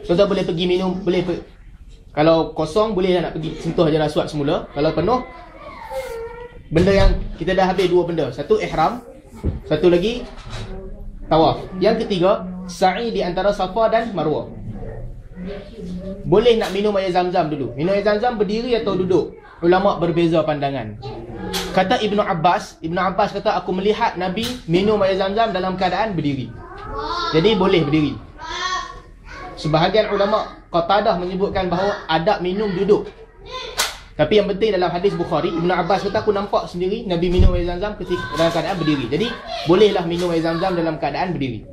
Tuan-tuan boleh pergi minum, kalau kosong boleh nak pergi sentuh Hajar Aswad semula. Kalau penuh, benda yang kita dah habis dua benda. Satu ihram, satu lagi tawaf. Yang ketiga, sa'i di antara Safa dan Marwah. Boleh nak minum air Zam-Zam dulu. Minum air Zam-Zam berdiri atau duduk? Ulama berbeza pandangan. Kata Ibnu Abbas kata aku melihat Nabi minum air Zam-Zam dalam keadaan berdiri. Jadi boleh berdiri. Sebahagian ulama Qatadah menyebutkan bahawa adab minum duduk. Tapi yang penting dalam hadis Bukhari, Ibnu Abbas kata aku nampak sendiri Nabi minum air Zam-Zam ketika dalam keadaan berdiri. Jadi bolehlah minum air Zam-Zam dalam keadaan berdiri.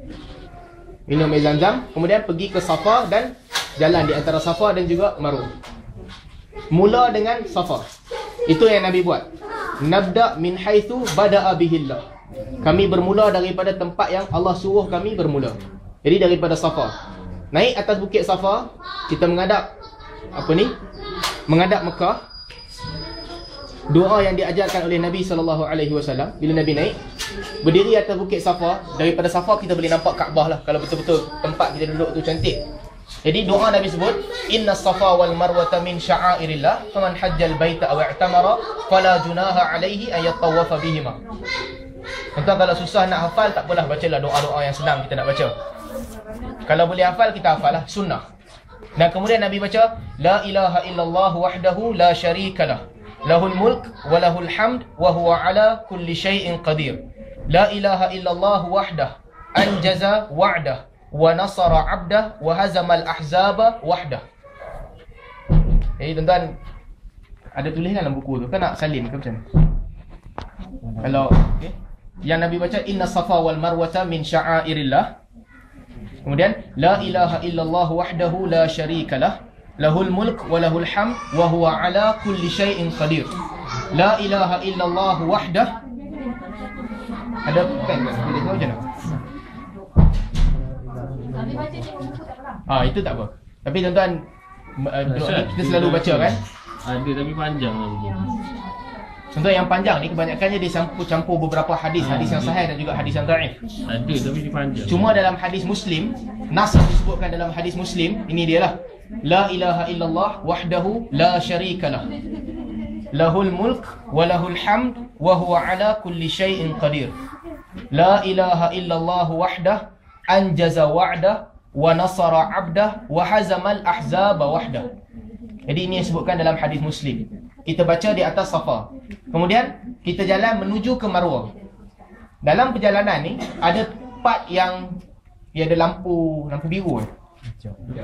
Minum air Zam-Zam, kemudian pergi ke Safa dan jalan di antara Safa dan juga Marwah. Mula dengan Safa. Itu yang Nabi buat. Nabda min haitsu bada'a bihillah. Kami bermula daripada tempat yang Allah suruh kami bermula. Jadi daripada Safa. Naik atas bukit Safa, kita menghadap menghadap Mekah. Doa yang diajarkan oleh Nabi SAW bila Nabi naik, berdiri atas bukit Safa. Daripada Safa kita boleh nampak Kaabah lah, kalau betul-betul tempat kita duduk tu cantik. Jadi doa Nabi sebut, Inna Safa wal Marwata min sya'airillah, faman hajjal baita aw i'tamara fala junaha alaihi an yattawafa bihima. Tuan-tuan kalau susah nak hafal, tak apalah, bacalah doa-doa yang senang kita nak baca. Kalau boleh hafal, kita hafal lah, sunnah. Dan kemudian Nabi baca, La ilaha illallah wahdahu la syarikalah, lahul mulk wa lahul hamd wa huwa ala kulli syai'in qadir. La ilaha illallah wahdah anjaza wa'dah wa nasara 'abdah wa hazamal ahzaba wahdah. Tuan-tuan, ada tulisan dalam buku tu kan, nak salin ke macam mana? Kalau yang Nabi baca, Inna Safa wal Marwata min sya'airillah. Kemudian la ilaha illallah wahdahu la syarikalah, lahul mulk wa lahul hamd wa huwa ala kulli syai'in qadir. La ilaha illallah wahdah. Ada pen ke? Boleh tahu macam mana? Itu tak apa. Tapi tuan-tuan, kita selalu baca kan? Ada tapi panjang lah begini. Contoh yang panjang ni kebanyakannya dia campur beberapa hadis yang sahih dan juga hadis yang dhaif. Ada tapi dia panjang. Cuma dalam hadis Muslim, nas disebutkan dalam hadis Muslim, ini dia lah. La ilaha illallah wahdahu la syarikalah, lahul mulk wa lahul hamd wa huwa ala kulli syai'in qadir. La ilaha illallah wahdah anjaza wa'dah wa nasara 'abdah wa hazamal ahzaba wahdah. Jadi ini yang disebutkan dalam hadis Muslim. Kita baca di atas Safa. Kemudian kita jalan menuju ke Marwah. Dalam perjalanan ni ada part yang dia ada lampu biru,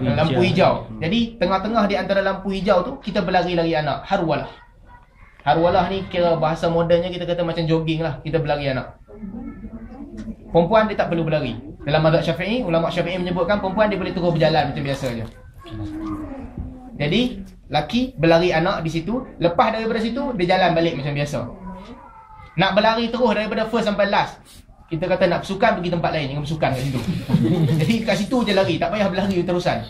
lampu hijau. Jadi tengah-tengah di antara lampu hijau tu kita berlari-lari anak, harwalah. Harwalah ni kira bahasa modennya kita kata macam jogging lah, kita berlari anak. Perempuan dia tak perlu berlari. Dalam mazhab Syafi'i, ulama Syafi'i menyebutkan perempuan dia boleh terus berjalan macam biasa je. Jadi laki berlari anak di situ, lepas daripada situ dia jalan balik macam biasa. Nak berlari terus daripada first sampai last, kita kata nak bersukan pergi tempat lain, jangan bersukan kat situ. Jadi kat situ je lari, tak payah berlari terusan.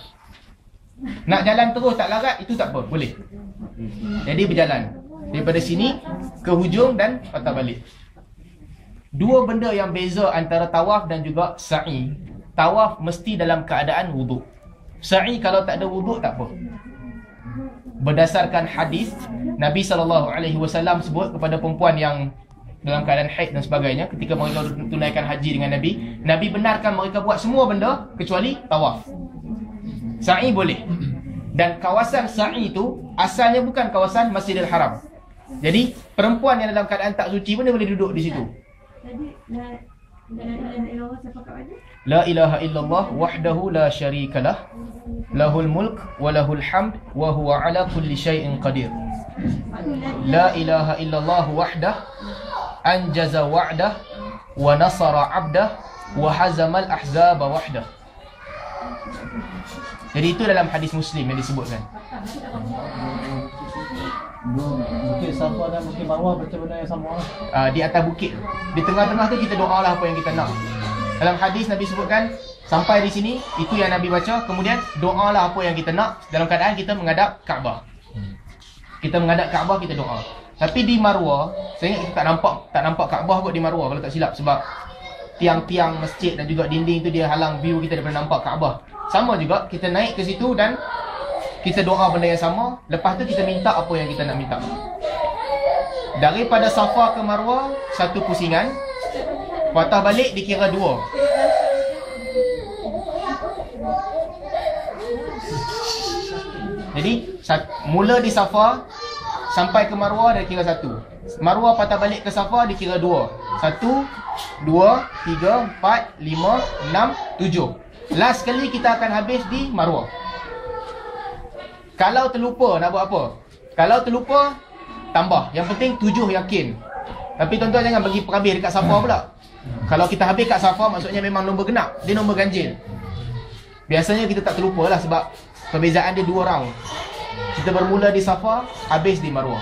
Nak jalan terus tak larat, itu tak apa, boleh. Jadi berjalan daripada sini ke hujung dan patah balik. Dua benda yang beza antara tawaf dan juga sa'i. Tawaf mesti dalam keadaan wuduk. Sa'i kalau tak ada wuduk tak apa. Berdasarkan hadis, Nabi SAW sebut kepada perempuan yang dalam keadaan haid dan sebagainya, ketika mereka tunaikan haji dengan Nabi, Nabi benarkan mereka buat semua benda kecuali tawaf. Sa'i boleh. Dan kawasan sa'i itu asalnya bukan kawasan Masjidil Haram. Jadi perempuan yang dalam keadaan tak suci pun dia boleh duduk di situ. La ilaha illallah wahdahu la syarikalah, lahul mulk wa lahul hamd wa huwa ala kulli syai'in qadir. La ilaha illallah wahdah anjaza wa'dah wa nasara 'abdah wa hazamal ahzaba wahdah. Jadi itu dalam hadis Muslim yang disebutkan. Bukit Safa dan Bukit Marwah baca benda yang sama lah. Di atas bukit, di tengah-tengah tu kita doa lah apa yang kita nak. Dalam hadis Nabi sebutkan, sampai di sini itu yang Nabi baca, kemudian doa lah apa yang kita nak dalam keadaan kita menghadap Kaabah. Kita menghadap Kaabah, kita doa. Tapi di Marwah, saya ingat kita tak nampak Kaabah kot di Marwah kalau tak silap, sebab tiang-tiang masjid dan juga dinding tu dia halang view kita daripada nampak Kaabah. Sama juga, kita naik ke situ dan kita doa benda yang sama. Lepas tu kita minta apa yang kita nak minta. Daripada Safa ke Marwah, 1 pusingan. Patah balik dikira 2. Jadi mula di Safa sampai ke Marwah dia kira 1. Marwah patah balik ke Safa dikira 2. 1, 2, 3, 4, 5, 6, 7. Last kali kita akan habis di Marwah. Kalau terlupa nak buat apa? Kalau terlupa, tambah. Yang penting 7 yakin. Tapi tuan-tuan jangan bagi perhabis dekat Safa pula. Kalau kita habis kat Safa, maksudnya memang nombor genap. Dia nombor ganjil. Biasanya kita tak terlupa lah sebab perbezaan dia 2 round. Kita bermula di Safa, habis di Marwah.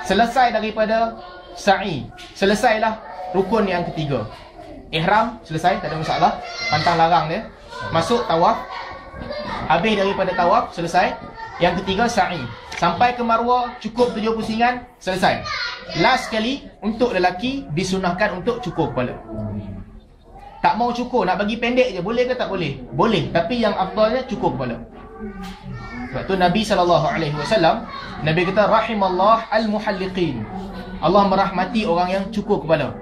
Selesai daripada sa'i, selesailah rukun yang ketiga. Ihram selesai, tak ada masalah. Pantang larang dia. Masuk tawaf. Habis daripada tawaf, selesai. Yang ketiga sa'i. Sampai ke Marwah, cukup 7 pusingan, selesai. Last kali, untuk lelaki, disunahkan untuk cukur kepala. Tak mau cukur, nak bagi pendek je, boleh ke tak boleh? Boleh, tapi yang afdalnya cukur kepala. Sebab tu Nabi SAW, Nabi kata, rahimallah al-muhalliqin. Allah merahmati orang yang cukur kepala.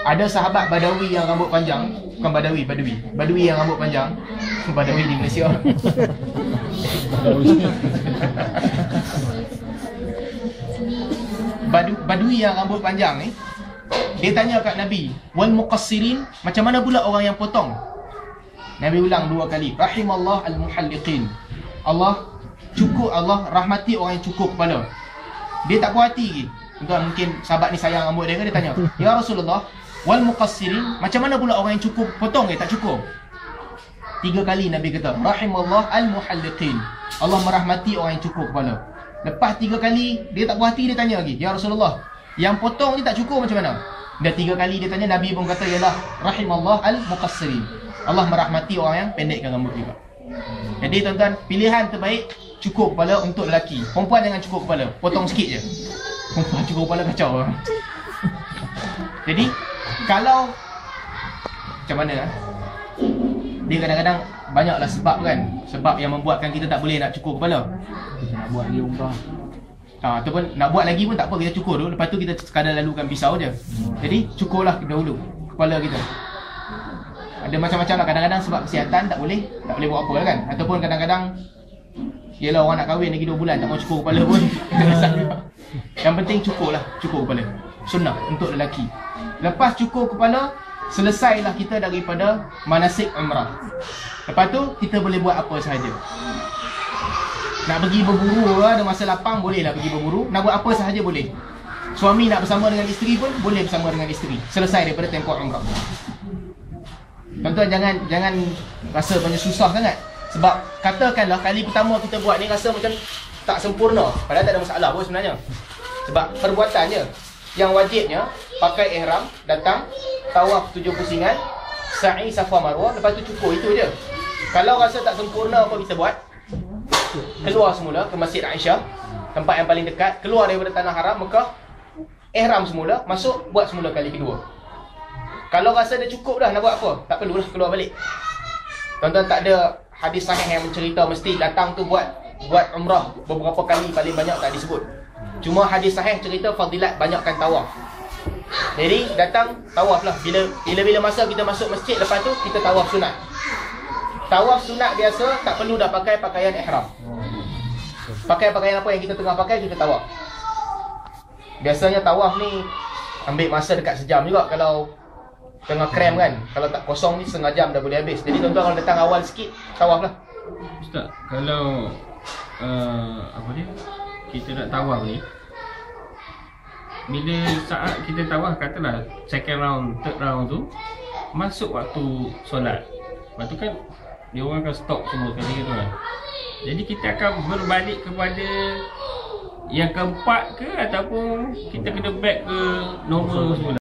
Ada sahabat Badawi yang rambut panjang. Bukan Badawi, Badui yang rambut panjang. Badawi di Malaysia. Badui yang rambut panjang ni, dia tanya kat Nabi, wal muqassirin, macam mana pula orang yang potong? Nabi ulang 2 kali, rahimallah al-muhalliqin. Allah cukur, Allah rahmati orang yang cukur kepala. Dia tak puas hati lagi. Tuan, mungkin sahabat ni sayang rambut dia ke, dia tanya, ya Rasulullah, wal muqassirin, macam mana pula orang yang cukur potong tak cukur? 3 kali Nabi kata, rahimallah al-muhalliqin. Allah merahmati orang yang cukur kepala. Lepas 3 kali, dia tak puas hati, dia tanya lagi, ya Rasulullah, yang potong ni tak cukur macam mana? Dah 3 kali dia tanya, Nabi pun kata, yalah, rahimallah al-muqassirin. Allah merahmati orang yang pendekkan rambut juga. Jadi tuan-tuan, pilihan terbaik cukur kepala untuk lelaki. Perempuan jangan cukur kepala, potong sikit je. Perempuan cukur kepala kacau. Jadi, kalau macam mana? Dia kadang-kadang banyaklah sebab kan. Sebab yang membuatkan kita tak boleh nak cukur kepala. Kita nak buat ni umrah. Ataupun nak buat lagi pun tak apa, kita cukur dulu. Lepas tu kita sekadar lalukan pisau je. Jadi cukurlah dahulu kepala kita. Ada macam-macam lah. Kadang-kadang sebab kesihatan tak boleh buat apa lah kan. Ataupun kadang-kadang yelah, orang nak kahwin lagi 2 bulan, tak mau cukur kepala pun. Yang penting cukur kepala. Sunnah untuk lelaki. Lepas cukur kepala, selesailah kita daripada manasik umrah. Lepas tu kita boleh buat apa sahaja. Nak pergi berburu lah, ada masa lapang, bolehlah pergi berburu. Nak buat apa sahaja boleh. Suami nak bersama dengan isteri pun boleh bersama dengan isteri. Selesai daripada tempoh umrah. Tuan-tuan jangan rasa banyak susah sangat. Sebab katakanlah kali pertama kita buat ni rasa macam tak sempurna. Padahal tak ada masalah pun sebenarnya. Sebab perbuatannya, yang wajibnya pakai ihram, datang, tawaf 7 pusingan, sa'i Safa Marwah, lepas tu cukur, itu je. Kalau rasa tak sempurna apa kita buat? Keluar semula ke Masjid Aisyah, tempat yang paling dekat, keluar daripada tanah haram Mekah, ihram semula, masuk, buat semula kali kedua. Kalau rasa dah cukup dah nak buat apa, tak perlulah keluar balik. Tuan-tuan, tak ada hadis sahih yang mencerita mesti datang tu buat umrah beberapa kali, paling banyak tak disebut. Cuma hadis sahih cerita fadilat banyakkan tawaf. Jadi datang tawaf lah. Bila masa kita masuk masjid, lepas tu kita tawaf sunat. Tawaf sunat biasa tak perlu dah pakai pakaian ihram. Pakai pakaian apa yang kita tengah pakai, kita tawaf. Biasanya tawaf ni ambil masa dekat sejam juga kalau tengah krem kan. Kalau tak kosong ni setengah jam dah boleh habis. Jadi tuan-tuan kalau datang awal sikit, tawaf lah. Ustaz, kalau kita nak tawaf ni, bila saat kita tawaf, katalah second round, third round tu, masuk waktu solat. Lepas tu kan dia orang akan stop semua kali gitu kan. Jadi kita akan berbalik kepada yang keempat ke, ataupun kita kena back ke normal semula?